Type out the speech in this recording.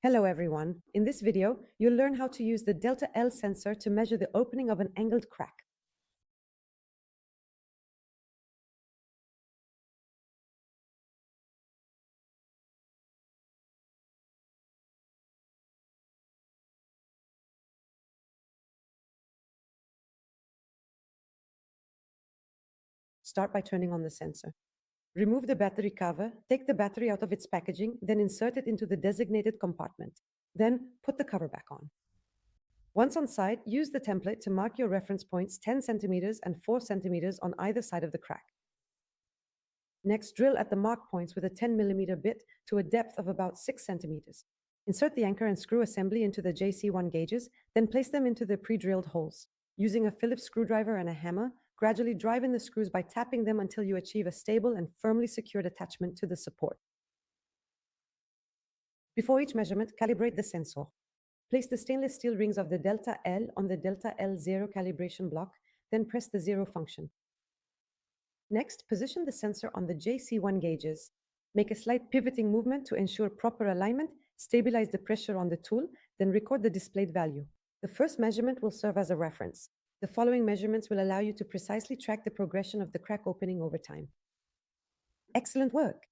Hello everyone. In this video, you'll learn how to use the delta L sensor to measure the opening of an angled crack. Start by turning on the sensor. Remove the battery cover, take the battery out of its packaging, then insert it into the designated compartment. Then put the cover back on. Once on site, use the template to mark your reference points 10 centimeters and 4 centimeters on either side of the crack. Next, drill at the mark points with a 10mm bit to a depth of about 6 centimeters. Insert the anchor and screw assembly into the JC1 gauges, then place them into the pre-drilled holes. Using a Phillips screwdriver and a hammer, gradually drive in the screws by tapping them until you achieve a stable and firmly secured attachment to the support. Before each measurement, calibrate the sensor. Place the stainless steel rings of the delta L on the delta L0 calibration block, then press the 0 function. Next, position the sensor on the JC1 gauges. Make a slight pivoting movement to ensure proper alignment, stabilize the pressure on the tool, then record the displayed value. The first measurement will serve as a reference. The following measurements will allow you to precisely track the progression of the crack opening over time. Excellent work!